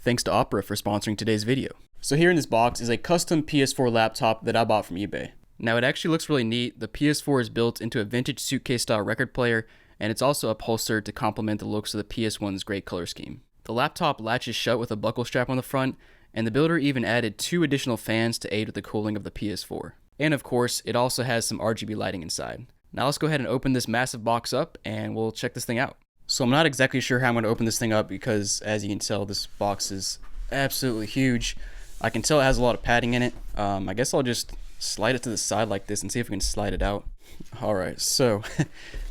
Thanks to Opera for sponsoring today's video. So here in this box is a custom PS4 laptop that I bought from eBay. Now it actually looks really neat. The PS4 is built into a vintage suitcase style record player, and it's also upholstered to complement the looks of the PS1's great color scheme. The laptop latches shut with a buckle strap on the front, and the builder even added 2 additional fans to aid with the cooling of the PS4. And of course, it also has some RGB lighting inside. Now let's go ahead and open this massive box up and we'll check this thing out. So I'm not exactly sure how I'm going to open this thing up because, as you can tell, this box is absolutely huge. I can tell it has a lot of padding in it. I guess I'll just slide it to the side like this and see if we can slide it out. Alright, so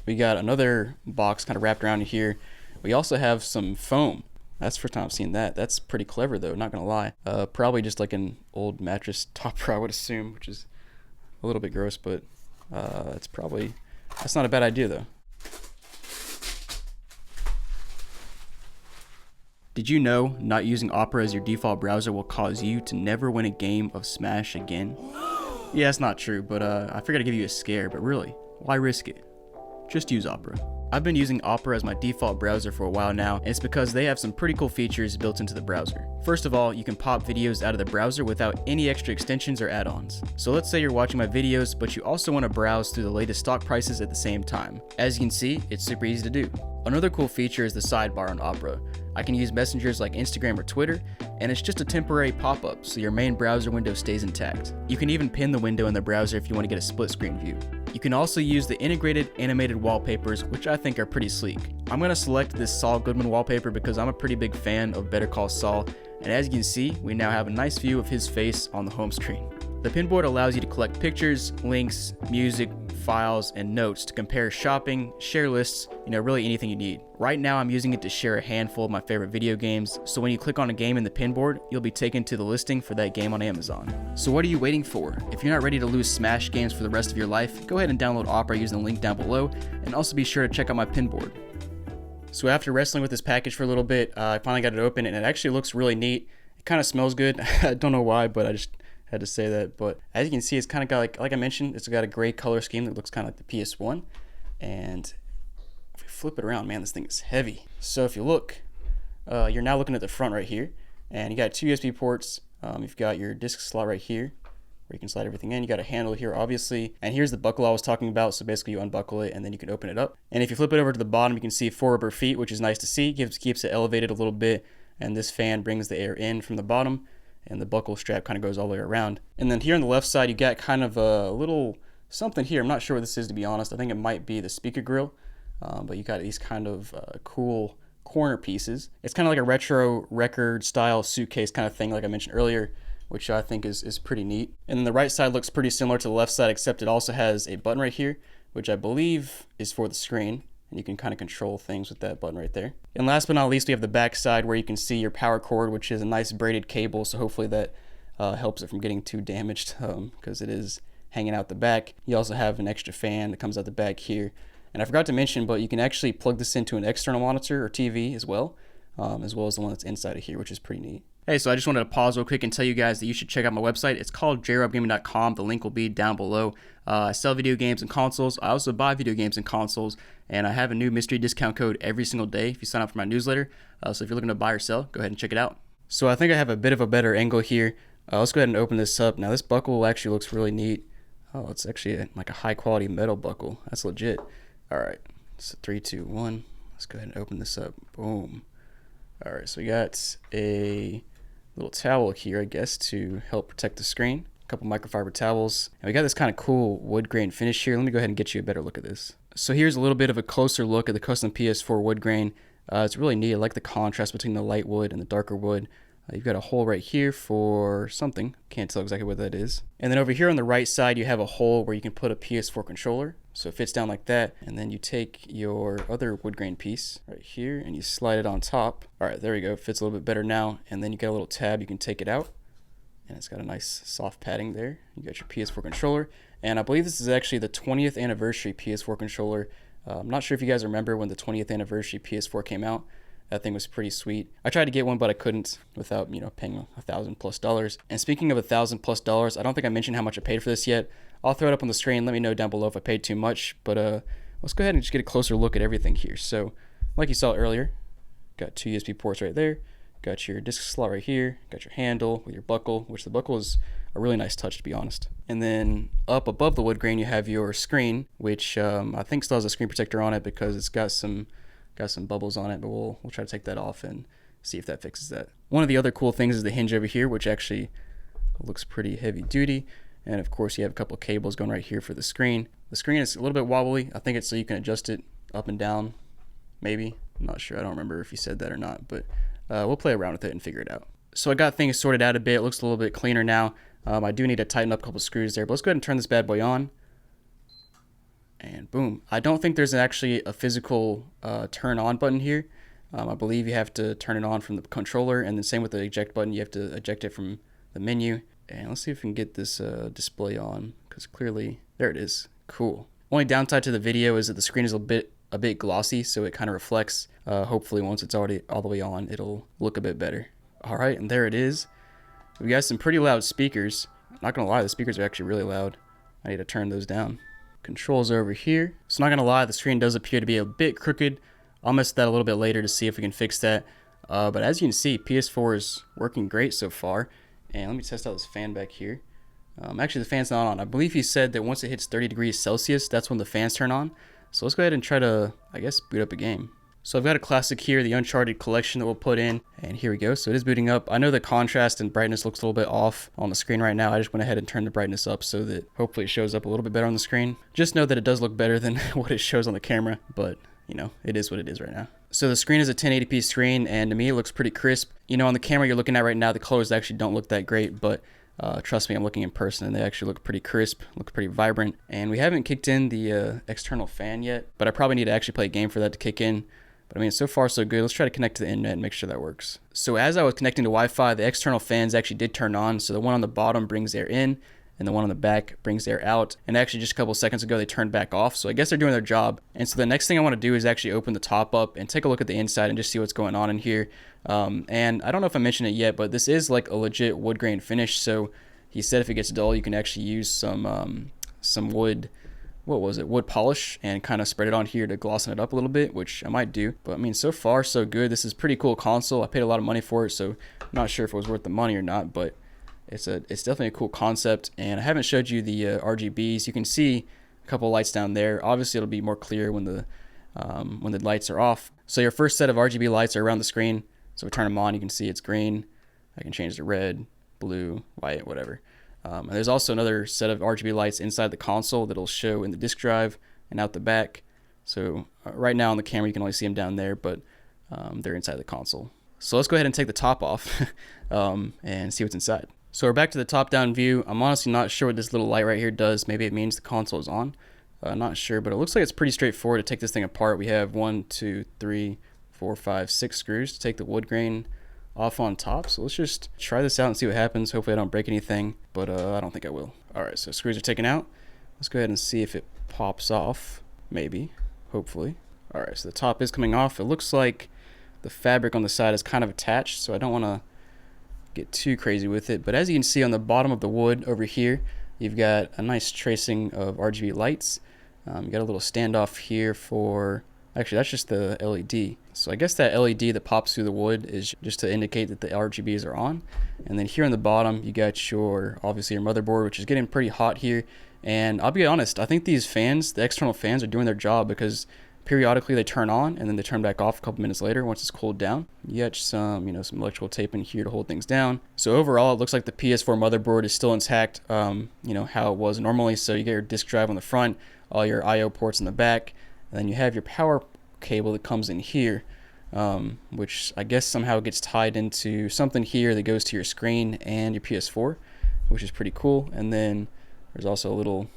we got another box kind of wrapped around here. We also have some foam. That's the first time I've seen that. That's pretty clever though, not gonna lie. Probably just like an old mattress topper, I would assume, which is a little bit gross, but that's not a bad idea though. Did you know not using Opera as your default browser will cause you to never win a game of Smash again? Yeah, it's not true, but I figured I'd give you a scare, but really, why risk it? Just use Opera. I've been using Opera as my default browser for a while now, and it's because they have some pretty cool features built into the browser. First of all, you can pop videos out of the browser without any extra extensions or add-ons. So let's say you're watching my videos, but you also want to browse through the latest stock prices at the same time. As you can see, it's super easy to do. Another cool feature is the sidebar on Opera. I can use messengers like Instagram or Twitter, and it's just a temporary pop-up, so your main browser window stays intact. You can even pin the window in the browser if you want to get a split screen view. You can also use the integrated animated wallpapers, which I think are pretty sleek. I'm going to select this Saul Goodman wallpaper because I'm a pretty big fan of Better Call Saul, and as you can see, we now have a nice view of his face on the home screen. The pinboard allows you to collect pictures, links, music, files, and notes to compare shopping, share lists, really anything you need. Right now I'm using it to share a handful of my favorite video games, so when you click on a game in the pinboard, you'll be taken to the listing for that game on Amazon. So what are you waiting for? If you're not ready to lose Smash games for the rest of your life, go ahead and download Opera using the link down below, and also be sure to check out my pinboard. So after wrestling with this package for a little bit, I finally got it open, and it actually looks really neat. It kind of smells good. I don't know why, but I just had to say that. But as you can see, it's kind of got like I mentioned, it's got a gray color scheme that looks kind of like the PS1. And if we flip it around, man, this thing is heavy. So if you look, you're now looking at the front right here, and you got 2 USB ports. You've got your disc slot right here where you can slide everything in. You got a handle here, obviously, and here's the buckle I was talking about. So basically you unbuckle it and then you can open it up, and if you flip it over to the bottom, you can see 4 rubber feet, which is nice to see. Keeps it elevated a little bit, and this fan brings the air in from the bottom, and the buckle strap kind of goes all the way around. And then here on the left side, you got kind of a little something here. I'm not sure what this is, to be honest. I think it might be the speaker grill, but you got these kind of cool corner pieces. It's kind of like a retro record style suitcase kind of thing, like I mentioned earlier, which I think is pretty neat. And then the right side looks pretty similar to the left side, except it also has a button right here, which I believe is for the screen. And you can kind of control things with that button right there. And last but not least, we have the back side where you can see your power cord, which is a nice braided cable. So hopefully that helps it from getting too damaged, because it is hanging out the back. You also have an extra fan that comes out the back here. And I forgot to mention, but you can actually plug this into an external monitor or TV as well as the one that's inside of here, which is pretty neat. Hey, so I just wanted to pause real quick and tell you guys that you should check out my website. It's called jrobgaming.com. The link will be down below. I sell video games and consoles. I also buy video games and consoles, and I have a new mystery discount code every single day if you sign up for my newsletter. So if you're looking to buy or sell, go ahead and check it out. So I think I have a bit of a better angle here. Let's go ahead and open this up. Now this buckle actually looks really neat. Oh, it's actually like a high quality metal buckle. That's legit. All right, so 3, 2, 1. Let's go ahead and open this up. Boom. All right, so we got a little towel here, I guess, to help protect the screen. A couple microfiber towels. And we got this kind of cool wood grain finish here. Let me go ahead and get you a better look at this. So here's a little bit of a closer look at the custom PS4 wood grain. It's really neat. I like the contrast between the light wood and the darker wood. You've got a hole right here for something. Can't tell exactly what that is. And then over here on the right side, you have a hole where you can put a PS4 controller. So it fits down like that. And then you take your other wood grain piece right here and you slide it on top. All right, there we go. It fits a little bit better now. And then you got a little tab. You can take it out. And it's got a nice soft padding there. You got your PS4 controller. And I believe this is actually the 20th anniversary PS4 controller. I'm not sure if you guys remember when the 20th anniversary PS4 came out. That thing was pretty sweet. I tried to get one, but I couldn't without, paying $1,000+. And speaking of $1,000+, I don't think I mentioned how much I paid for this yet. I'll throw it up on the screen. Let me know down below if I paid too much. But let's go ahead and just get a closer look at everything here. So, like you saw earlier, got 2 USB ports right there. Got your disc slot right here. Got your handle with your buckle, which the buckle is a really nice touch, to be honest. And then up above the wood grain, you have your screen, which I think still has a screen protector on it because it's got some bubbles on it, but we'll try to take that off and see if that fixes that. One of the other cool things is the hinge over here, which actually looks pretty heavy duty. And of course you have a couple of cables going right here for the screen. The screen is a little bit wobbly. I think it's so you can adjust it up and down, maybe. I'm not sure. I don't remember if you said that or not, but we'll play around with it and figure it out. So I got things sorted out a bit. It looks a little bit cleaner now. I do need to tighten up a couple screws there, but let's go ahead and turn this bad boy on. And boom. I don't think there's actually a physical turn on button here. I believe you have to turn it on from the controller, and then same with the eject button. You have to eject it from the menu. And let's see if we can get this display on, because clearly, there it is. Cool. Only downside to the video is that the screen is a bit glossy, so it kind of reflects. Hopefully once it's already all the way on, it'll look a bit better. All right, and there it is. We got some pretty loud speakers. Not gonna lie, the speakers are actually really loud. I need to turn those down. Controls are over here. So not gonna lie, the screen does appear to be a bit crooked. I'll mess with that a little bit later to see if we can fix that. But as you can see, PS4 is working great so far. And let me test out this fan back here. Actually, the fan's not on. I believe he said that once it hits 30 degrees Celsius, that's when the fans turn on. So let's go ahead and try to, I guess, boot up a game. So I've got a classic here, the Uncharted collection that we'll put in. And here we go. So it is booting up. I know the contrast and brightness looks a little bit off on the screen right now. I just went ahead and turned the brightness up so that hopefully it shows up a little bit better on the screen. Just know that it does look better than what it shows on the camera, but you know, it is what it is right now. So the screen is a 1080p screen, and to me it looks pretty crisp. You know, on the camera you're looking at right now, the colors actually don't look that great, but trust me, I'm looking in person and they actually look pretty crisp, look pretty vibrant. And we haven't kicked in the external fan yet, but I probably need to actually play a game for that to kick in. But I mean, so far so good. Let's try to connect to the internet and make sure that works. So as I was connecting to Wi-Fi, the external fans actually did turn on. So the one on the bottom brings air in, and the one on the back brings air out. And actually just a couple seconds ago, they turned back off. So I guess they're doing their job. And so the next thing I want to do is actually open the top up and take a look at the inside and just see what's going on in here. And I don't know if I mentioned it yet, but this is like a legit wood grain finish. So he said if it gets dull, you can actually use some wood, wood polish, and kind of spread it on here to glossen it up a little bit, which I might do. But I mean, so far so good. This is a pretty cool console. I paid a lot of money for it, so I'm not sure if it was worth the money or not, but it's definitely a cool concept. And I haven't showed you the RGBs. You can see a couple lights down there. Obviously it'll be more clear when the lights are off. So your first set of RGB lights are around the screen. So we turn them on, you can see it's green. I can change to red, blue, white, whatever. And there's also another set of RGB lights inside the console that'll show in the disk drive and out the back. So right now on the camera you can only see them down there, but they're inside the console. So let's go ahead and take the top off and see what's inside. So we're back to the top-down view. I'm honestly not sure what this little light right here does. Maybe it means the console is on. Not sure, but it looks like it's pretty straightforward to take this thing apart. We have 1, 2, 3, 4, 5, 6 screws to take the wood grain off on top. So let's just try this out and see what happens. Hopefully I don't break anything, but I don't think I will. All right, so screws are taken out. Let's go ahead and see if it pops off. Maybe, hopefully. All right, so the top is coming off. It looks like the fabric on the side is kind of attached, so I don't want to get too crazy with it. But as you can see on the bottom of the wood over here, you've got a nice tracing of RGB lights. You got a little standoff here for, actually that's just the LED. So I guess that LED that pops through the wood is just to indicate that the RGBs are on. And then here on the bottom, you got your, obviously your motherboard, which is getting pretty hot here. And I'll be honest, I think these fans, the external fans, are doing their job because periodically they turn on and then they turn back off a couple minutes later once it's cooled down. You got some, some electrical tape in here to hold things down. So overall, it looks like the PS4 motherboard is still intact, how it was normally. So you get your disk drive on the front, all your I/O ports in the back, and then you have your power cable that comes in here, which I guess somehow gets tied into something here that goes to your screen and your PS4, which is pretty cool. And then there's also a little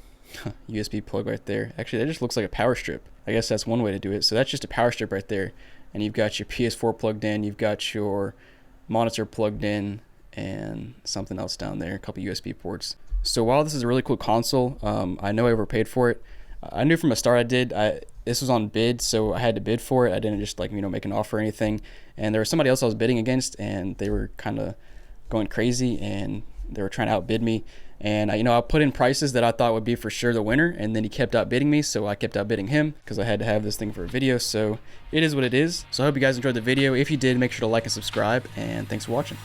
USB plug right there. Actually, that just looks like a power strip. I guess that's one way to do it. So that's just a power strip right there. And you've got your PS4 plugged in, you've got your monitor plugged in, and something else down there, a couple USB ports. So while this is a really cool console, I know I overpaid for it. I knew from the start I did. This was on bid, so I had to bid for it. I didn't just make an offer or anything. And there was somebody else I was bidding against, and they were kind of going crazy, and they were trying to outbid me. And I put in prices that I thought would be for sure the winner, and then he kept outbidding me, so I kept outbidding him because I had to have this thing for a video. So it is what it is. So I hope you guys enjoyed the video. If you did, make sure to like and subscribe, and thanks for watching.